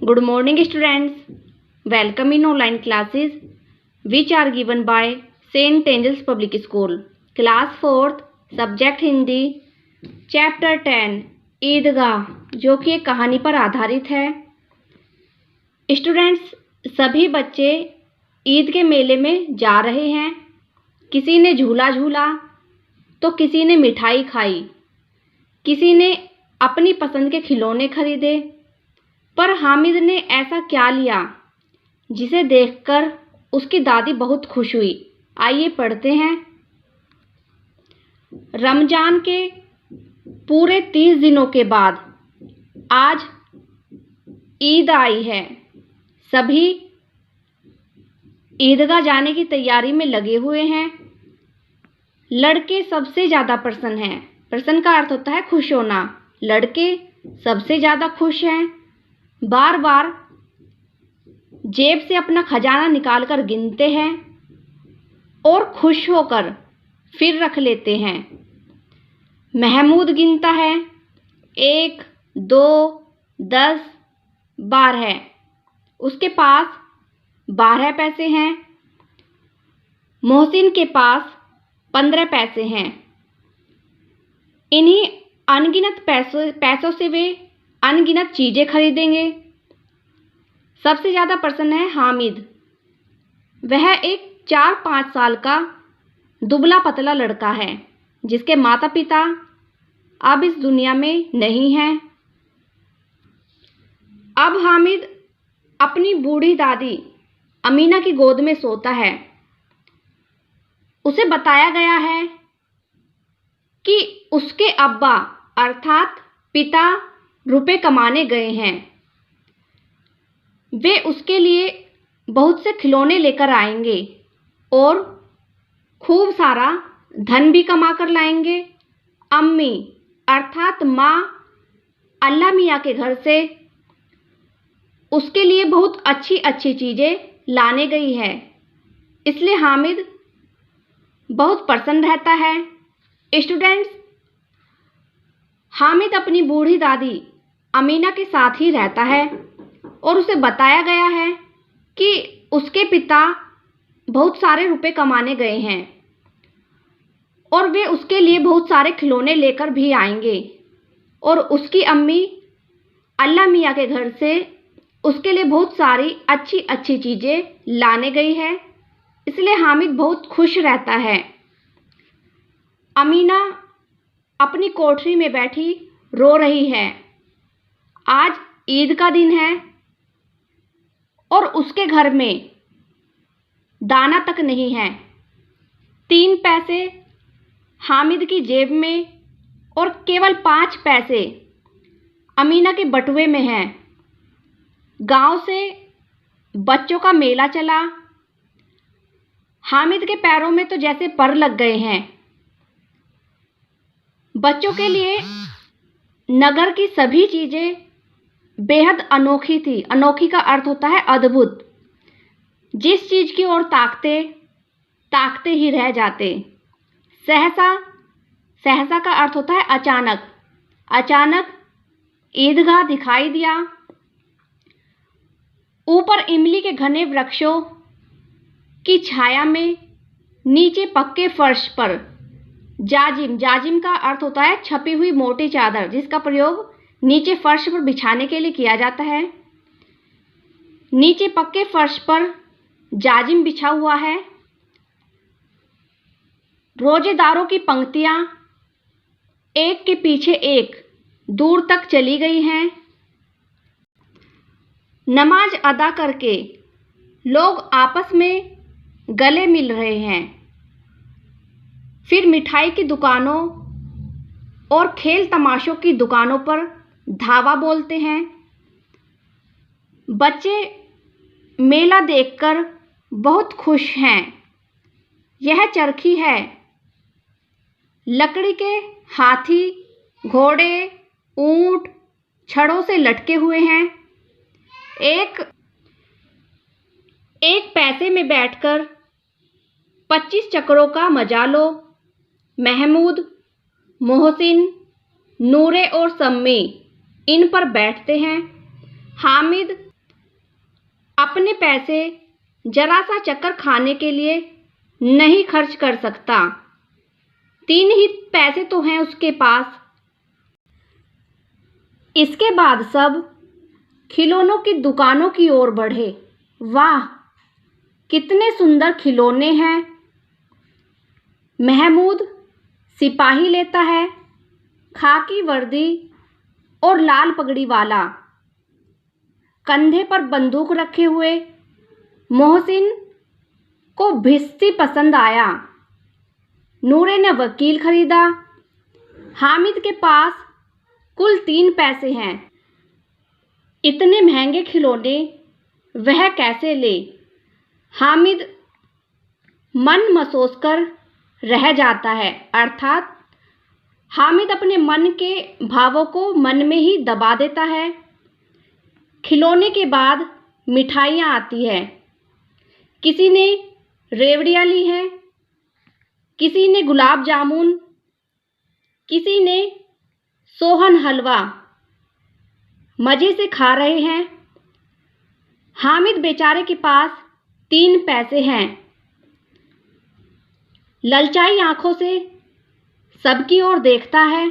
Good morning, students. Welcome in online classes which are given by St. Angels Public School. Class 4th, Subject Hindi, Chapter 10, ईदगाह, जो कि एक कहानी पर आधारित है। स्टूडेंट्स, सभी बच्चे ईद के मेले में जा रहे हैं। किसी ने झूला झूला तो किसी ने मिठाई खाई, किसी ने अपनी पसंद के खिलौने खरीदे। पर हामिद ने ऐसा क्या लिया जिसे देखकर उसकी दादी बहुत खुश हुई। आइए पढ़ते हैं। रमजान के पूरे 30 दिनों के बाद आज ईद आई है। सभी ईदगाह जाने की तैयारी में लगे हुए हैं। लड़के सबसे ज़्यादा प्रसन्न हैं। प्रसन्न का अर्थ होता है खुश होना। लड़के सबसे ज़्यादा खुश हैं। बार बार जेब से अपना खजाना निकालकर गिनते हैं और खुश होकर फिर रख लेते हैं। महमूद गिनता है 1, 2, 10, 12। उसके पास 12 पैसे हैं। मोहसिन के पास 15 पैसे हैं। इन्हीं अनगिनत पैसों से वे अनगिनत चीज़ें खरीदेंगे। सबसे ज़्यादा प्रसन्न है हामिद। वह एक 4-5 साल का दुबला पतला लड़का है जिसके माता पिता अब इस दुनिया में नहीं हैं। अब हामिद अपनी बूढ़ी दादी अमीना की गोद में सोता है। उसे बताया गया है कि उसके अब्बा अर्थात पिता रुपए कमाने गए हैं। वे उसके लिए बहुत से खिलौने लेकर आएंगे और खूब सारा धन भी कमा कर लाएंगे। अम्मी अर्थात माँ अल्लाह मियाँ के घर से उसके लिए बहुत अच्छी अच्छी चीज़ें लाने गई है। इसलिए हामिद बहुत प्रसन्न रहता है। स्टूडेंट्स, हामिद अपनी बूढ़ी दादी अमीना के साथ ही रहता है और उसे बताया गया है कि उसके पिता बहुत सारे रुपए कमाने गए हैं और वे उसके लिए बहुत सारे खिलौने लेकर भी आएंगे और उसकी अम्मी अल्लाह मियाँ के घर से उसके लिए बहुत सारी अच्छी अच्छी चीज़ें लाने गई है। इसलिए हामिद बहुत खुश रहता है। अमीना अपनी कोठरी में बैठी रो रही है। आज ईद का दिन है और उसके घर में दाना तक नहीं है। 3 पैसे हामिद की जेब में और केवल 5 पैसे अमीना के बटुए में हैं। गांव से बच्चों का मेला चला। हामिद के पैरों में तो जैसे पर लग गए हैं। बच्चों के लिए नगर की सभी चीज़ें बेहद अनोखी थी। अनोखी का अर्थ होता है अद्भुत। जिस चीज़ की ओर ताकते ही रह जाते। सहसा का अर्थ होता है अचानक। अचानक ईदगाह दिखाई दिया। ऊपर इमली के घने वृक्षों की छाया में नीचे पक्के फर्श पर जाजिम का अर्थ होता है छपी हुई मोटी चादर, जिसका प्रयोग नीचे फर्श पर बिछाने के लिए किया जाता है। नीचे पक्के फर्श पर जाजिम बिछा हुआ है। रोजेदारों की पंक्तियां एक के पीछे एक दूर तक चली गई हैं। नमाज अदा करके लोग आपस में गले मिल रहे हैं। फिर मिठाई की दुकानों और खेल तमाशों की दुकानों पर धावा बोलते हैं। बच्चे मेला देखकर बहुत खुश हैं। यह चरखी है। लकड़ी के हाथी, घोड़े, ऊंट छड़ों से लटके हुए हैं। एक पैसे में बैठकर 25 चक्रों का मजा लो। महमूद, मोहसिन, नूरे और सम्मी इन पर बैठते हैं। हामिद अपने पैसे जरा सा चक्कर खाने के लिए नहीं खर्च कर सकता। 3 ही पैसे तो हैं उसके पास। इसके बाद सब खिलौनों की दुकानों की ओर बढ़े। वाह, कितने सुंदर खिलौने हैं। महमूद सिपाही लेता है, खाकी वर्दी और लाल पगड़ी वाला, कंधे पर बंदूक रखे हुए। मोहसिन को भिश्ती पसंद आया। नूरे ने वकील खरीदा। हामिद के पास कुल 3 पैसे हैं। इतने महंगे खिलौने वह कैसे ले? हामिद मन मसोस कर रह जाता है, अर्थात हामिद अपने मन के भावों को मन में ही दबा देता है। खिलौने के बाद मिठाइयाँ आती है। किसी ने रेवड़ियाँ ली हैं, किसी ने गुलाब जामुन, किसी ने सोहन हलवा। मज़े से खा रहे हैं। हामिद बेचारे के पास 3 पैसे हैं। ललचाई आंखों से सबकी ओर देखता है।